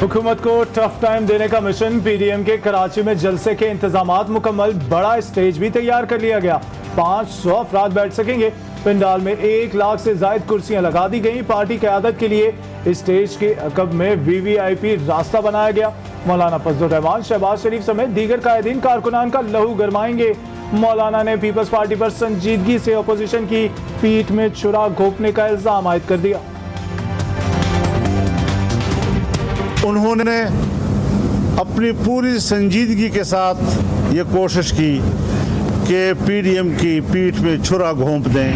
हुकूमत को tough time देने का मिशन। पीडीएम के कराची में जलसे के इंतजामात मुकम्मल। बड़ा स्टेज भी तैयार कर लिया गया। 500 अफराद बैठ सकेंगे। पंडाल में 1 लाख से जायद कुर्सियां लगा दी गई। पार्टी क़यादत के लिए स्टेज के अकब में वीवीआईपी रास्ता बनाया गया। मौलाना फजलुर रहमान, शहबाज शरीफ समेत दीगर कायदीन कारकुनान का लहू गरमाएंगे। मौलाना ने पीपल्स पार्टी पर संजीदगी से अपोजिशन की पीठ में छुरा घोंपने का इल्जाम आयद कर दिया। उन्होंने अपनी पूरी संजीदगी के साथ ये कोशिश की कि पीडीएम की पीठ में छुरा घोंप दें।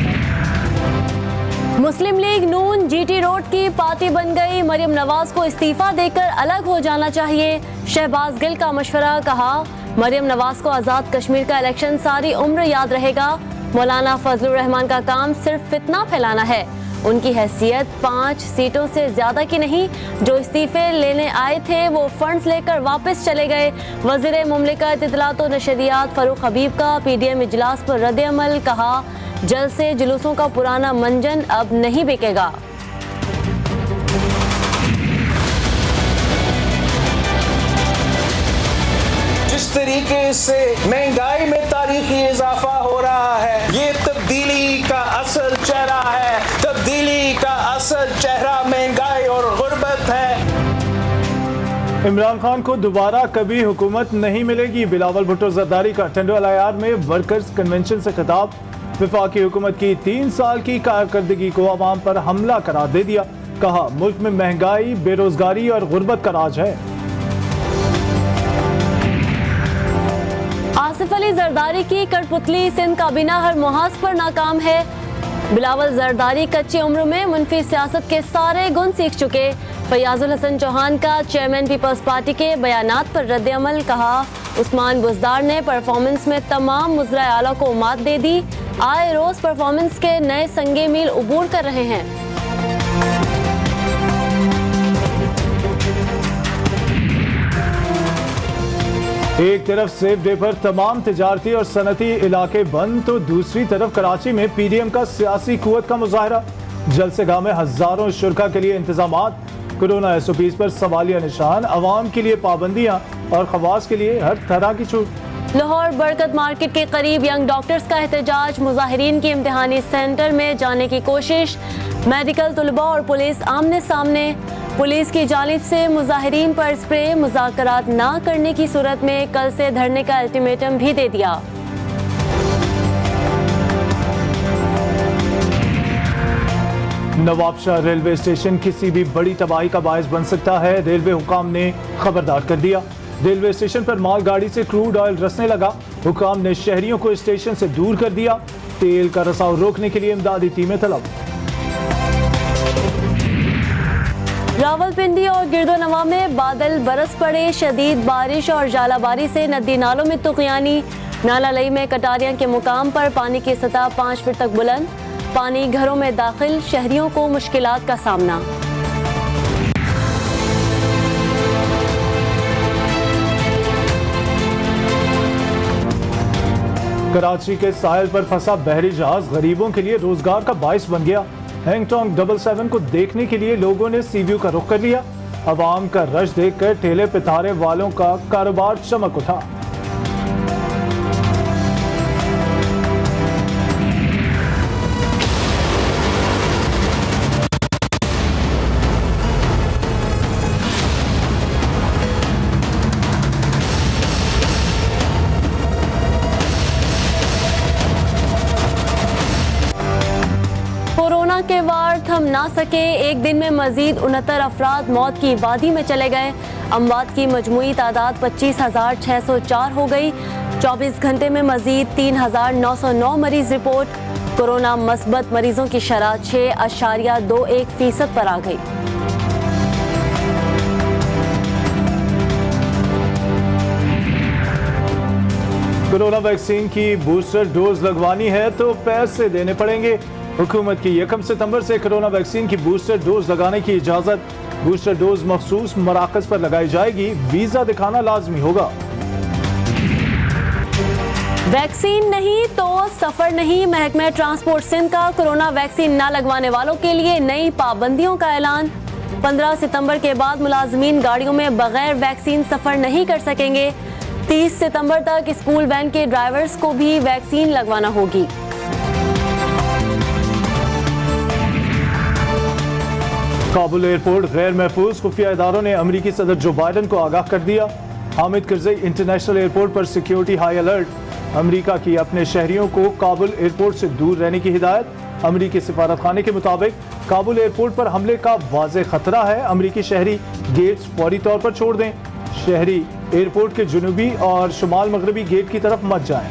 मुस्लिम लीग नून जीटी रोड की पार्टी बन गई। मरियम नवाज को इस्तीफा देकर अलग हो जाना चाहिए। शहबाज गिल का मशवरा। कहा, मरियम नवाज को आज़ाद कश्मीर का इलेक्शन सारी उम्र याद रहेगा। मौलाना फजलुर रहमान का काम सिर्फ फितना फैलाना है। उनकी हैसियत 5 सीटों से ज्यादा की नहीं। जो इस्तीफे लेने आए थे वो फंड्स लेकर वापस चले गए। वज़ीर मुमलिकत इत्तलात व नशरियात फ़ारूक हबीब का पीडीएम इजलास पर रद्द-ए-अमल। कहा, जल्द से जुलूसों का पुराना मंजन अब नहीं बिकेगा। जिस तरीके से महंगाई में तारीखी इजाफा हो रहा है, ये तब्दीली का असल चेहरा है। तब्दीली का असल चेहरा महंगाई और गुर्बत है। इमरान खान को दोबारा कभी हुकूमत नहीं मिलेगी। बिलावल भुट्टो जरदारी का टंडोलायार में वर्कर्स कन्वेंशन से खिताब। वफाकी हुकूमत की 3 साल की कारकर्दगी को अवाम पर हमला करार दे दिया। कहा, मुल्क में महंगाई, बेरोजगारी और गुर्बत का राज है। आसिफ अली जरदारी की कठपुतली सिंध काबीना हर मुहाज पर नाकाम है। बिलावल जरदारी कच्ची उम्र में मुनफी सियासत के सारे गुण सीख चुके। फयाजुल हसन चौहान का चेयरमैन पीपल्स पार्टी के बयानात पर रद्द-ए-अमल। कहा, उस्मान बुजदार ने परफॉर्मेंस में तमाम मुजरा आला को मात दे दी। आए रोज परफॉर्मेंस के नए संगे मील उबूर कर रहे हैं। एक तरफ सेफ डे पर तमाम तिजारती और सनती इलाके बंद, तो दूसरी तरफ कराची में पीडीएम का सियासी कुव्वत का मुजाहरा। जलसेगाह में हजारों शुरका के लिए इंतजामात। कोरोना SOPs पर सवालिया निशान। अवाम के लिए पाबंदियां और खवास के लिए हर तरह की छूट। लाहौर बरकत मार्केट के करीब यंग डॉक्टर्स का एहतजाज। मुजाहिरीन की इम्तिहानी सेंटर में जाने की कोशिश। मेडिकल तलबा और पुलिस आमने सामने। पुलिस की जानिब से मुजाहिरीन पर स्प्रे। मुज़ाकरात ना करने की सूरत में कल से धरने का अल्टीमेटम भी दे दिया। नवाबशाह रेलवे स्टेशन किसी भी बड़ी तबाही का बायस बन सकता है। रेलवे हुकाम ने खबरदार कर दिया। रेलवे स्टेशन पर मालगाड़ी से क्रूड ऑयल रसने लगा। हुकाम ने शहरियों को स्टेशन से दूर कर दिया। तेल का रसाव रोकने के लिए इमदादी टीमें तलब। रावलपिंडी और गिरदोनवा में बादल बरस पड़े। शदीद बारिश और जालाबारी से नदी नालों में तुगयानी। नाला लई में कटारियां के मुकाम पर पानी की सतह 5 फीट तक बुलंद। पानी घरों में दाखिल। शहरियों को मुश्किलात का सामना। कराची के साहिल पर फंसा बहरी जहाज गरीबों के लिए रोजगार का बायस बन गया। हैंगटोंग 777 को देखने के लिए लोगों ने सी व्यू का रुख कर लिया। अवाम का रश देखकर ठेले पितारे वालों का कारोबार चमक उठा। कोरोना के वार थम ना सके। एक दिन में मजीद 69 अफराद मौत की वादी में चले गए। अमवात की मजमूई तादाद 25,604 हो गई। 24 घंटे में मजीद 3,909 मरीज रिपोर्ट। कोरोना मस्बत मरीजों की शरह 6.21% पर आ गई। कोरोना वैक्सीन की बूस्टर डोज लगवानी है तो पैसे देने पड़ेंगे। हुकूमत की 1 सितंबर से कोरोना वैक्सीन की बूस्टर डोज लगाने की इजाजत। बूस्टर डोज मखसूस मराकज पर लगाई जाएगी। वीजा दिखाना लाजमी होगा। वैक्सीन नहीं तो सफर नहीं। महकमा ट्रांसपोर्ट सिंध का कोरोना वैक्सीन न लगवाने वालों के लिए नई पाबंदियों का ऐलान। 15 सितंबर के बाद मुलाजमीन गाड़ियों में बगैर वैक्सीन सफर नहीं कर सकेंगे। 30 सितंबर तक स्कूल वैन के ड्राइवर्स को भी वैक्सीन लगवाना होगी। काबुल एयरपोर्ट गैर महफूज, खुफिया इदारों ने अमरीकी सदर जो बाइडन को आगाह कर दिया। हामिद करज़ई इंटरनेशनल एयरपोर्ट पर सिक्योरिटी हाई अलर्ट। अमरीका की अपने शहरियों को काबुल एयरपोर्ट से दूर रहने की हिदायत। अमरीकी सिफारत खाने के मुताबिक काबुल एयरपोर्ट पर हमले का वाज़े खतरा है। अमरीकी शहरी गेट्स फौरी तौर पर छोड़ दें। शहरी एयरपोर्ट के जुनूबी और शुमाल मगरबी गेट की तरफ मत जाएं।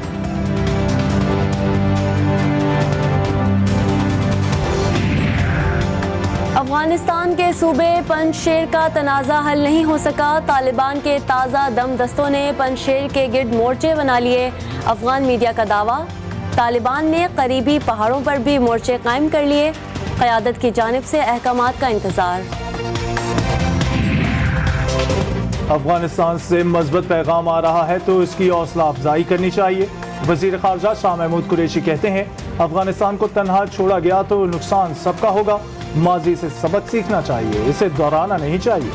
अफगानिस्तान के सूबे पंजशेर का तनाज़ा हल नहीं हो सका। तालिबान के ताज़ा दम दस्तों ने पंजशेर के गिर्द मोर्चे बना लिए। अफगान मीडिया का दावा, तालिबान ने करीबी पहाड़ों पर भी मोर्चे कायम कर लिए। क़यादत की जानिब से अहकामात का इंतज़ार। अफगानिस्तान से मज़बूत पैगाम आ रहा है तो इसकी हौसला अफजाई करनी चाहिए। वज़ीर ख़ारजा शाह महमूद कुरैशी कहते हैं, अफगानिस्तान को तन्हा छोड़ा गया तो नुकसान सबका होगा। माजी से सबक सीखना चाहिए, इसे दोहराना नहीं चाहिए।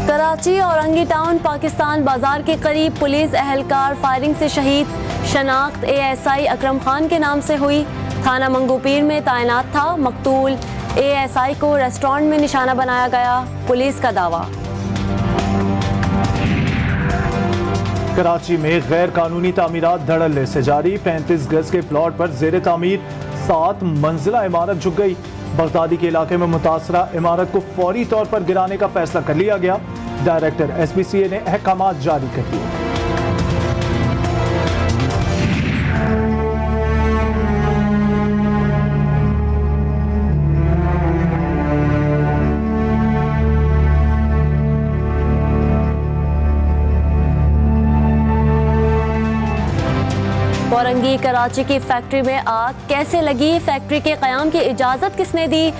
कराची और औरंगी टाउन पाकिस्तान बाजार के करीब पुलिस एहलकार फायरिंग से शहीद। शनाख्त ASI अकरम खान के नाम से हुई। थाना मंगूपीर में तैनात था। मकतूल ASI को रेस्टोरेंट में निशाना बनाया गया, पुलिस का दावा। कराची में गैर कानूनी तामीरात धड़ल्ले से जारी। 35 गज के प्लॉट पर जेर तामीर 7 मंजिला इमारत झुक गई। बगदादी के इलाके में मुतासरा इमारत को फौरी तौर पर गिराने का फैसला कर लिया गया। डायरेक्टर SBCA ने अहकामात जारी कर दिए। औरंगी कराची की फैक्ट्री में आग कैसे लगी? फैक्ट्री के क़याम की इजाज़त किसने दी?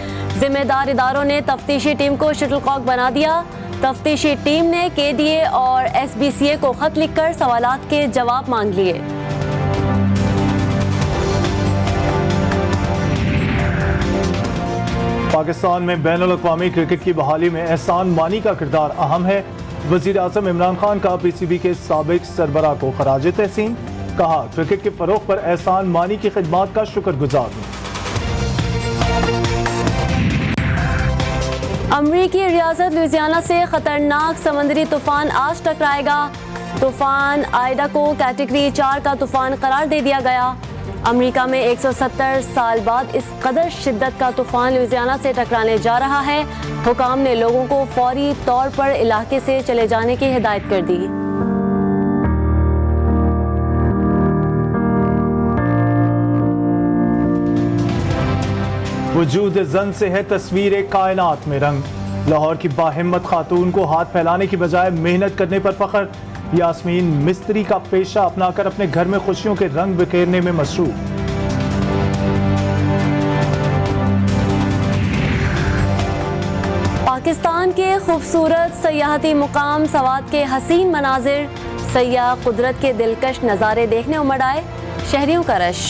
जिम्मेदार इदारों ने तफ्तीशी टीम को शटलकॉक बना दिया। तफ्तीशी टीम ने KDA और SBCA को खत लिखकर सवालात के जवाब मांग लिए। पाकिस्तान में बैनुल-अक़वामी क्रिकेट की बहाली में एहसान मानी का किरदार अहम है। वज़ीर आज़म इमरान खान का PCB के साबिक सरबराह को खराज तहसीन। कहा, क्रिकेट के फरोग पर एहसान मानी की खिदमात का शुक्रगुजार हूं। अमरीकी रियासत लुइसियाना से खतरनाक समंदरी तूफान आज टकराएगा। तूफान आयडा को कैटेगरी 4 का तूफान करार दे दिया गया। अमेरिका में 170 साल बाद इस कदर शिद्दत का तूफान लुइसियाना से टकराने जा रहा है। हुकाम ने लोगों को फौरी तौर पर इलाके से चले जाने की हिदायत कर दी। वजूद जन से है तस्वीर कायनात में रंग। लाहौर की बाहिम्मत खातून को हाथ फैलाने की बजाय मेहनत करने पर फख्र। यास्मीन मिस्त्री का पेशा अपनाकर अपने घर में खुशियों के रंग बिखेरने में मसरूफ। पाकिस्तान के खूबसूरत सयाहती मुकाम, सवात के हसीन मनाजिर, सयाह कुदरत के दिलकश नज़ारे देखने उमड़ आए। शहरियों का रश।